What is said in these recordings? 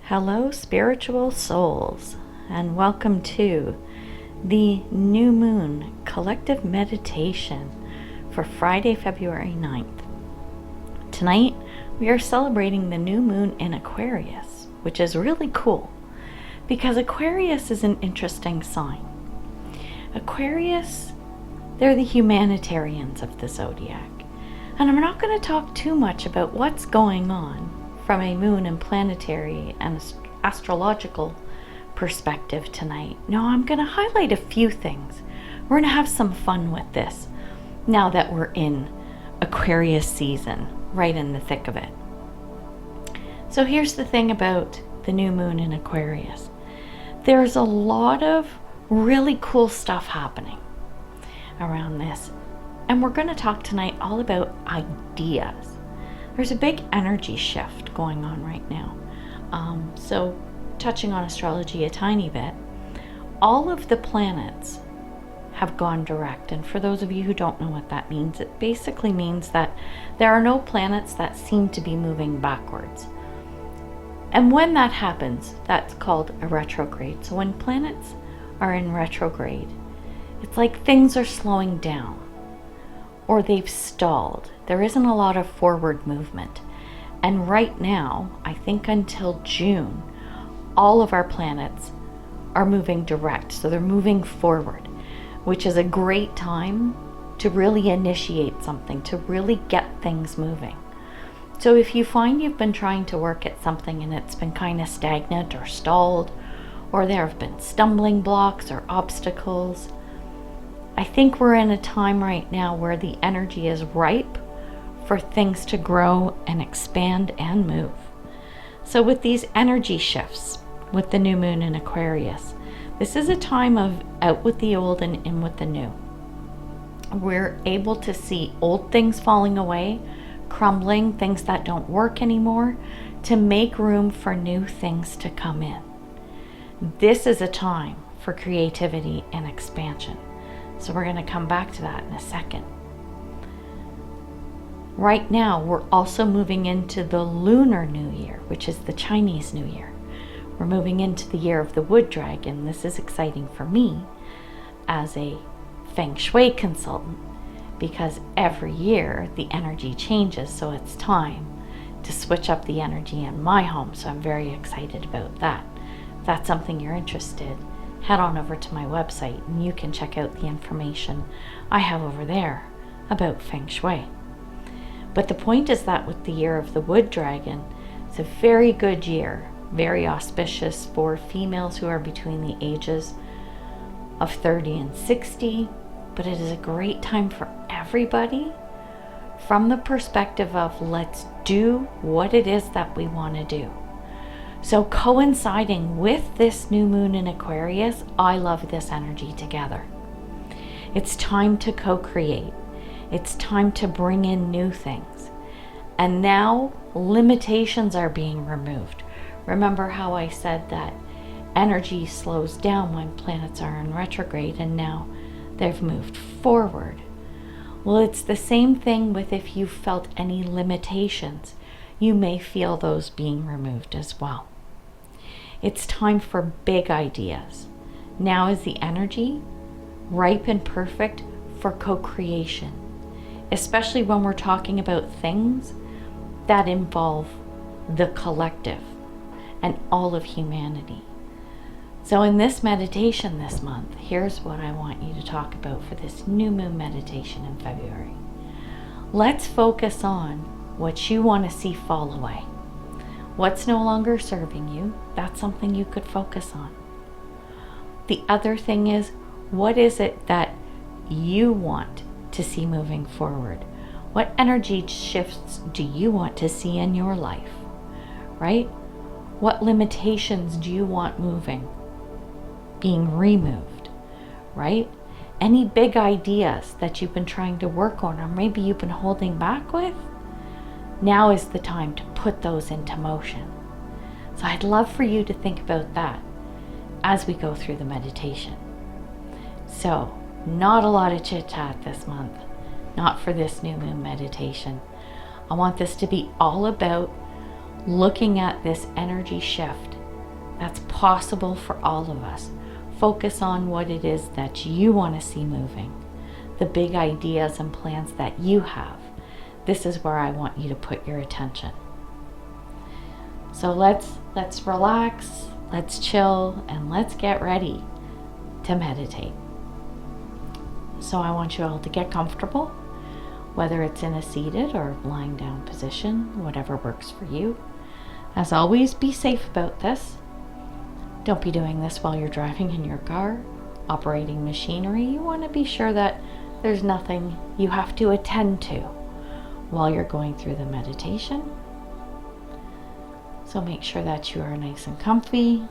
Hello, spiritual souls, and welcome to the New Moon Collective Meditation for Friday, February 9th. Tonight, we are celebrating the new moon in Aquarius, which is really cool because Aquarius is an interesting sign. Aquarius, they're the humanitarians of the zodiac, and I'm not going to talk too much about what's going on from a moon and planetary and astrological perspective tonight. No, I'm going to highlight a few things. We're going to have some fun with this now that we're in Aquarius season, right in the thick of it. So here's the thing about the new moon in Aquarius. There's a lot of really cool stuff happening around this. And we're going to talk tonight all about ideas. There's a big energy shift going on right now. So touching on astrology a tiny bit, all of the planets have gone direct. And for those of you who don't know what that means, it basically means that there are no planets that seem to be moving backwards. And when that happens, that's called a retrograde. So when planets are in retrograde, it's like things are slowing down or they've stalled. There isn't a lot of forward movement. And right now, I think until June, all of our planets are moving direct. So they're moving forward, which is a great time to really initiate something, to really get things moving. So if you find you've been trying to work at something and it's been kind of stagnant or stalled, or there have been stumbling blocks or obstacles, I think we're in a time right now where the energy is ripe for things to grow and expand and move. So with these energy shifts, with the new moon in Aquarius, this is a time of out with the old and in with the new. We're able to see old things falling away, crumbling, things that don't work anymore, to make room for new things to come in. This is a time for creativity and expansion. So we're going to come back to that in a second. Right now, we're also moving into the Lunar New Year, which is the Chinese New Year. We're moving into the year of the wood dragon. This is exciting for me as a Feng Shui consultant because every year the energy changes, so it's time to switch up the energy in my home. So I'm very excited about that. If that's something you're interested in, head on over to my website and you can check out the information I have over there about Feng Shui. But the point is that with the year of the wood dragon, it's a very good year, very auspicious for females who are between the ages of 30 and 60, but it is a great time for everybody from the perspective of let's do what it is that we want to do. So coinciding with this new moon in Aquarius, I love this energy together. It's time to co-create. It's time to bring in new things. And now limitations are being removed. Remember how I said that energy slows down when planets are in retrograde and now they've moved forward. Well, it's the same thing with if you felt any limitations. You may feel those being removed as well. It's time for big ideas. Now is the energy ripe and perfect for co-creation, especially when we're talking about things that involve the collective and all of humanity. So in this meditation this month, here's what I want you to talk about for this new moon meditation in February. Let's focus on what you want to see fall away. What's no longer serving you, that's something you could focus on. The other thing is, what is it that you want to see moving forward? What energy shifts do you want to see in your life, right? What limitations do you want moving, being removed, right? Any big ideas that you've been trying to work on or maybe you've been holding back with? Now is the time to put those into motion. So I'd love for you to think about that as we go through the meditation. So, not a lot of chit chat this month, not for this new moon meditation. I want this to be all about looking at this energy shift That's possible for all of us. Focus on what it is that you want to see moving, the big ideas and plans that you have. This is where I want you to put your attention. So let's relax, let's chill, and let's get ready to meditate. So I want you all to get comfortable, whether it's in a seated or lying down position, whatever works for you. As always, be safe about this. Don't be doing this while you're driving in your car, operating machinery. You want to be sure that there's nothing you have to attend to while you're going through the meditation. So make sure that you are nice and comfy.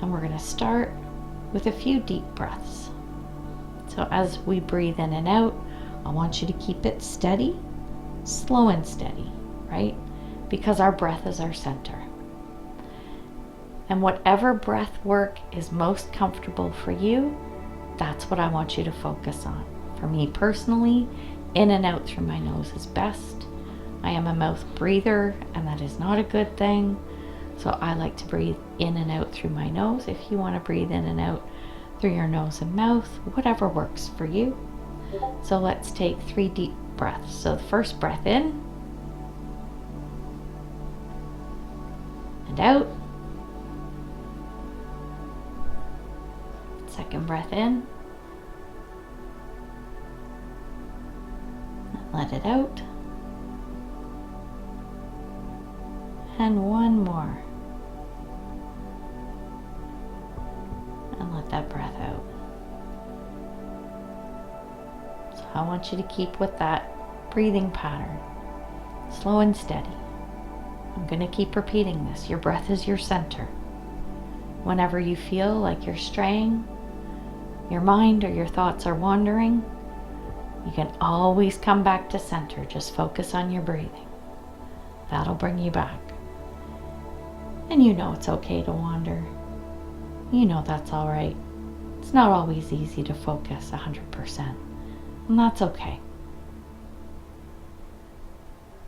And we're going to start with a few deep breaths. So as we breathe in and out, I want you to keep it steady, slow and steady, right? Because our breath is our center. And whatever breath work is most comfortable for you, that's what I want you to focus on. For me personally, in and out through my nose is best. I am a mouth breather, and that is not a good thing. So I like to breathe in and out through my nose. If you want to breathe in and out through your nose and mouth, whatever works for you. So let's take 3 deep breaths. So the first breath in and out. Second breath in and let it out. And one more. And let that breath out. So I want you to keep with that breathing pattern, slow and steady. I'm going to keep repeating this. Your breath is your center. Whenever you feel like you're straying, your mind or your thoughts are wandering, you can always come back to center. Just focus on your breathing. That'll bring you back. And you know it's okay to wander. You know that's all right. It's not always easy to focus 100%, and that's okay.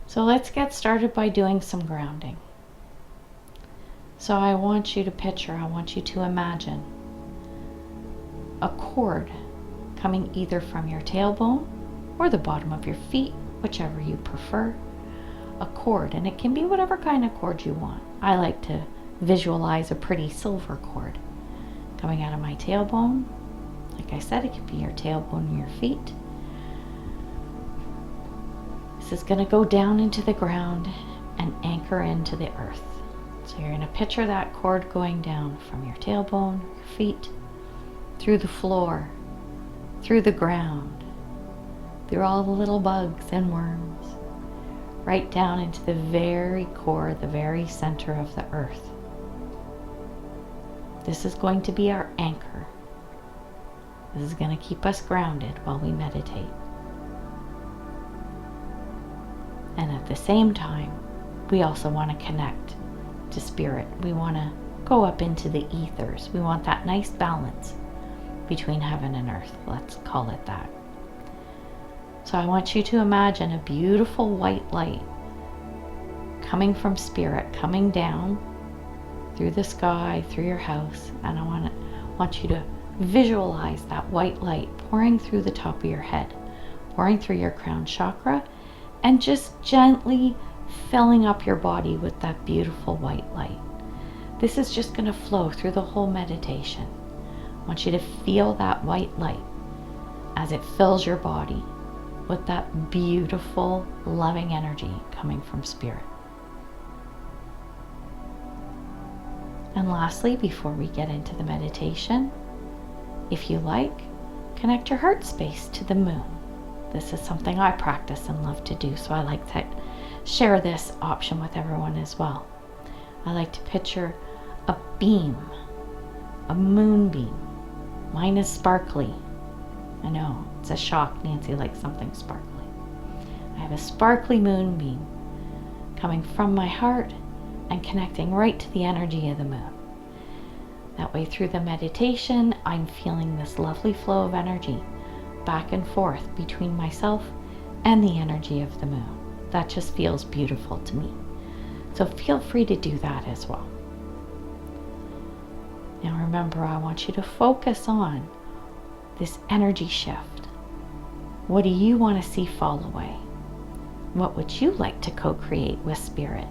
So let's get started by doing some grounding. So I want you to imagine a cord coming either from your tailbone or the bottom of your feet, whichever you prefer. A cord, and it can be whatever kind of cord you want. I like to visualize a pretty silver cord coming out of my tailbone. Like I said, it could be your tailbone or your feet. This is going to go down into the ground and anchor into the earth. So you're going to picture that cord going down from your tailbone, your feet, through the floor, through the ground, through all the little bugs and worms, right down into the very core, the very center of the earth. This is going to be our anchor. This is going to keep us grounded while we meditate. And at the same time, we also want to connect to spirit. We want to go up into the ethers. We want that nice balance between heaven and earth. Let's call it that. So I want you to imagine a beautiful white light coming from spirit, coming down through the sky, through your house. And I want you to visualize that white light pouring through the top of your head, pouring through your crown chakra, and just gently filling up your body with that beautiful white light. This is just going to flow through the whole meditation. I want you to feel that white light as it fills your body with that beautiful, loving energy coming from spirit. And lastly, before we get into the meditation, if you like, connect your heart space to the moon. This is something I practice and love to do, so I like to share this option with everyone as well. I like to picture a beam, a moonbeam. Mine is sparkly. I know, it's a shock. Nancy likes something sparkly. I have a sparkly moonbeam coming from my heart and connecting right to the energy of the moon. That way, through the meditation, I'm feeling this lovely flow of energy back and forth between myself and the energy of the moon. That just feels beautiful to me. So feel free to do that as well. Now remember, I want you to focus on this energy shift. What do you want to see fall away? What would you like to co-create with Spirit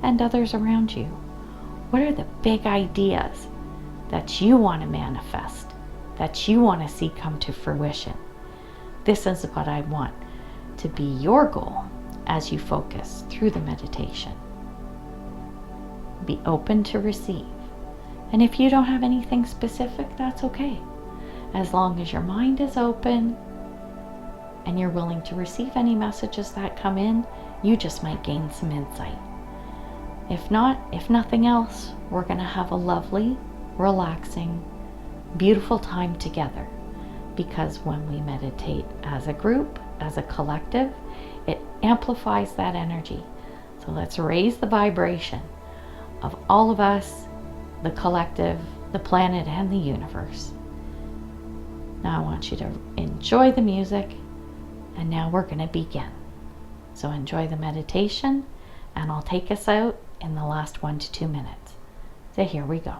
and others around you? What are the big ideas that you want to manifest, that you want to see come to fruition? This is what I want to be your goal as you focus through the meditation. Be open to receive. And if you don't have anything specific, that's okay. As long as your mind is open and you're willing to receive any messages that come in, you just might gain some insight. If not, if nothing else, we're going to have a lovely, relaxing, beautiful time together. Because when we meditate as a group, as a collective, it amplifies that energy. So let's raise the vibration of all of us, the collective, the planet, and the universe. Now I want you to enjoy the music, and now we're going to begin. So enjoy the meditation, and I'll take us out in the last 1 to 2 minutes. So here we go.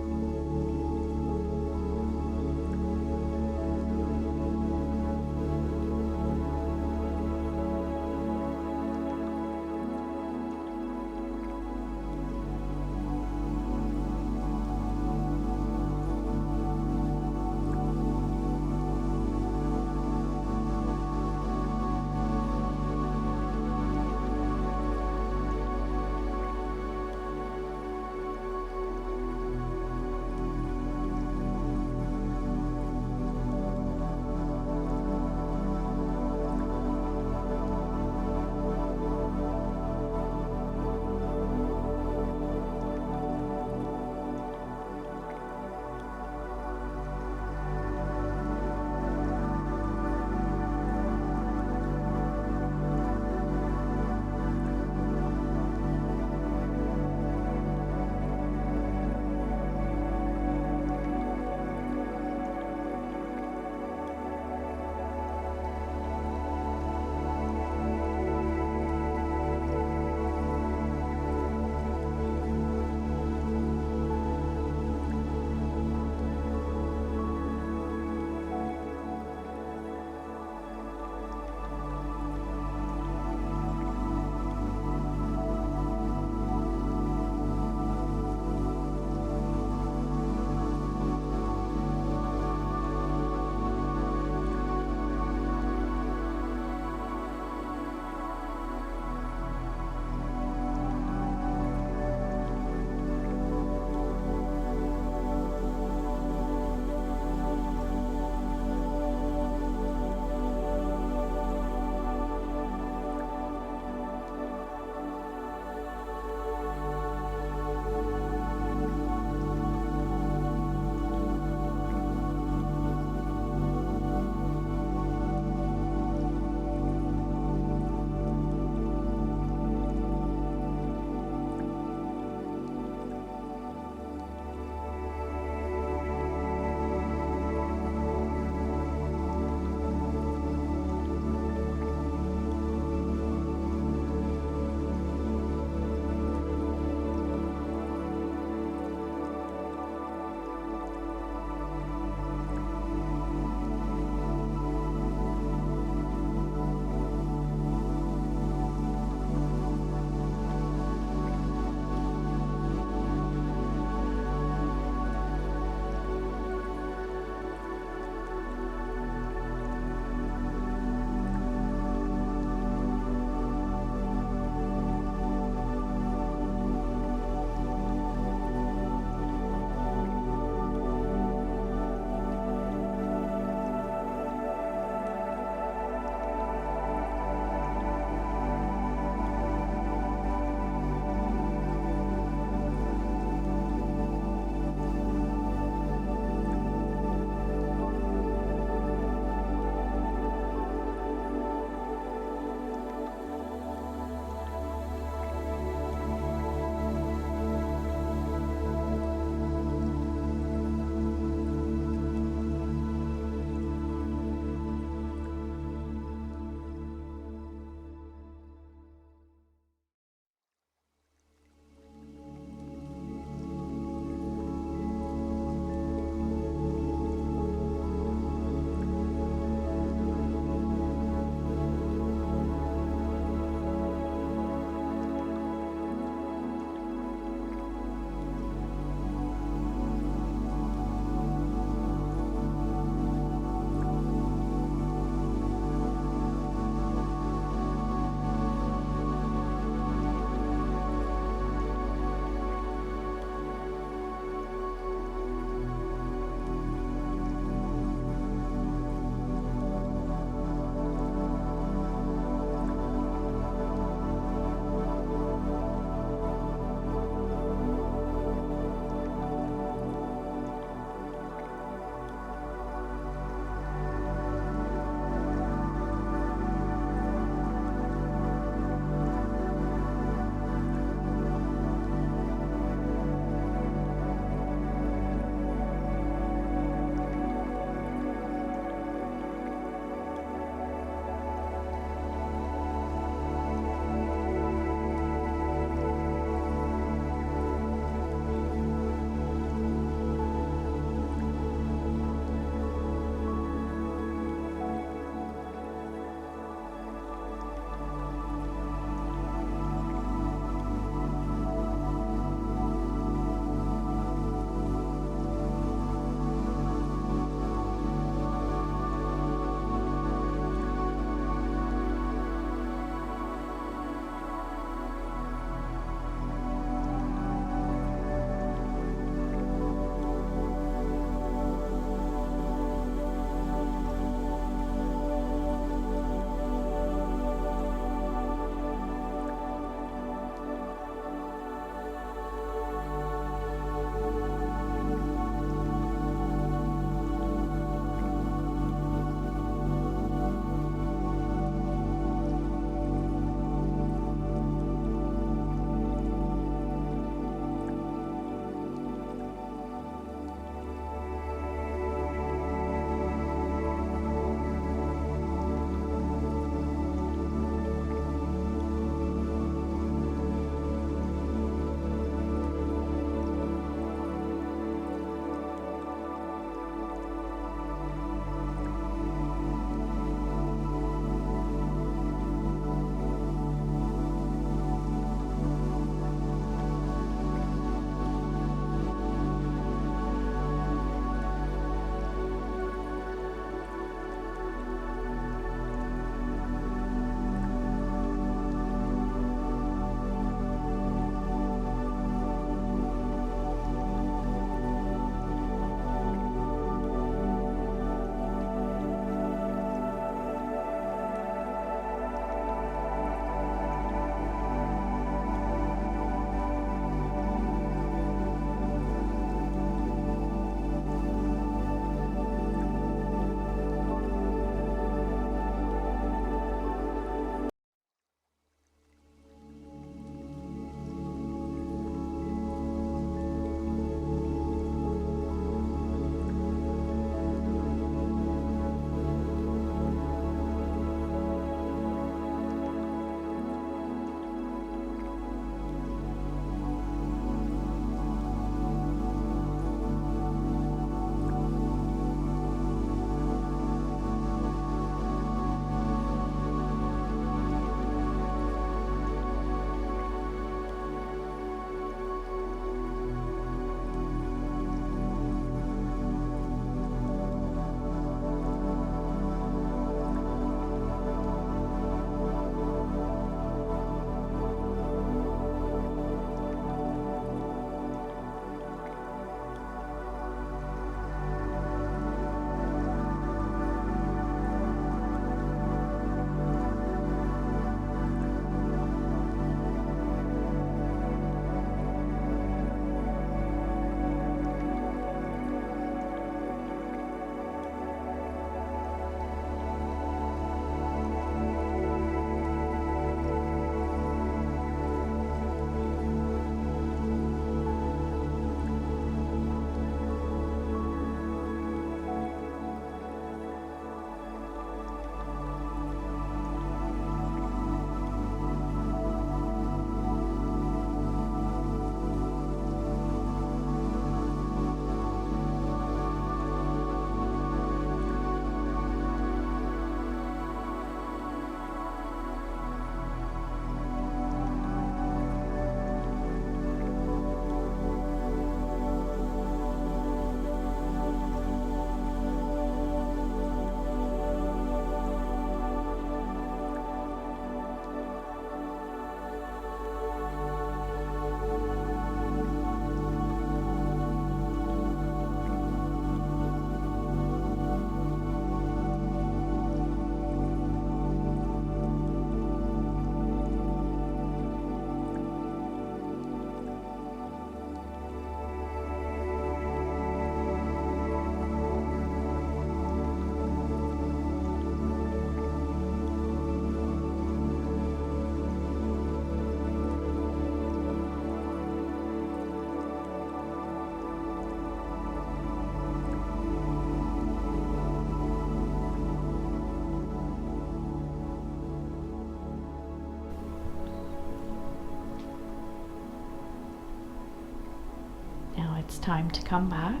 time to come back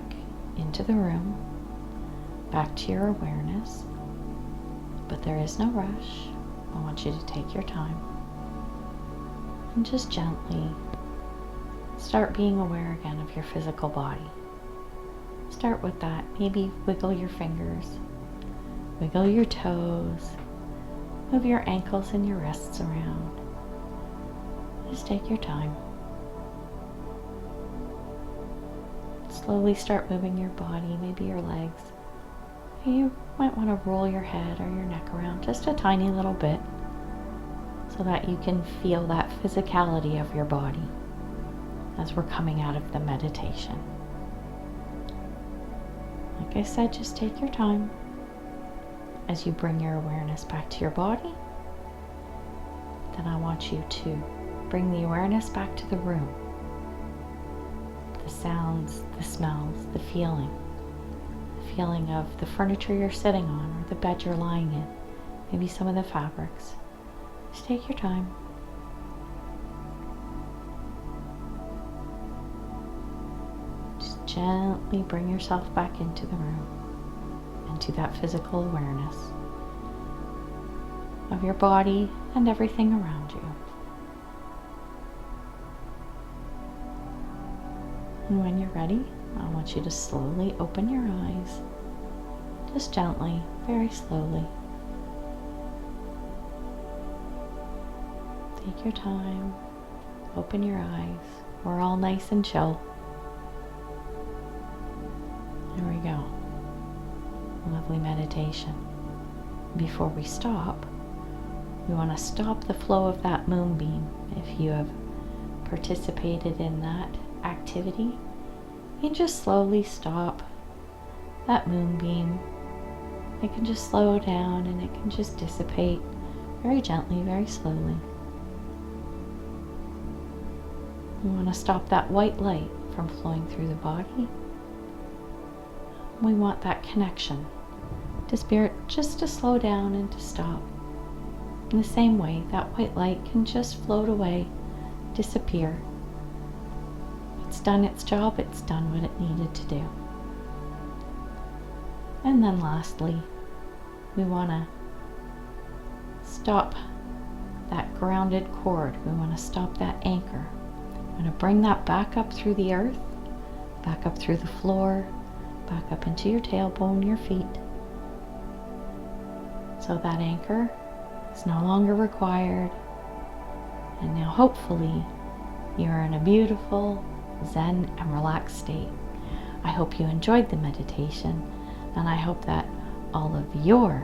into the room, back to your awareness. But there is no rush. I want you to take your time and just gently start being aware again of your physical body. Start with that. Maybe wiggle your fingers, wiggle your toes, move your ankles and your wrists around. Just take your time. Slowly start moving your body, maybe your legs. You might want to roll your head or your neck around just a tiny little bit so that you can feel that physicality of your body as we're coming out of the meditation. Like I said, just take your time as you bring your awareness back to your body. Then I want you to bring the awareness back to the room. The sounds, the smells, the feeling of the furniture you're sitting on or the bed you're lying in, maybe some of the fabrics. Just take your time. Just gently bring yourself back into the room, into that physical awareness of your body and everything around you. And when you're ready, I want you to slowly open your eyes, just gently, very slowly. Take your time, open your eyes. We're all nice and chill. There we go. Lovely meditation. Before we stop, we want to stop the flow of that moonbeam. If you have participated in that activity, you can just slowly stop that moonbeam. It can just slow down and it can just dissipate very gently, very slowly. We want to stop that white light from flowing through the body. We want that connection to spirit just to slow down and to stop. In the same way, that white light can just float away, disappear. It's done its job, it's done what it needed to do. And then lastly, we want to stop that grounded cord. We want to stop that anchor. We're going to bring that back up through the earth, back up through the floor, back up into your tailbone, your feet. So that anchor is no longer required. And now hopefully you're in a beautiful, zen and relaxed state. I hope you enjoyed the meditation, and I hope that all of your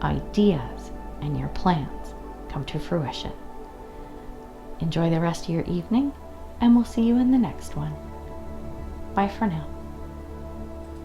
ideas and your plans come to fruition. Enjoy the rest of your evening, and we'll see you in the next one. Bye for now.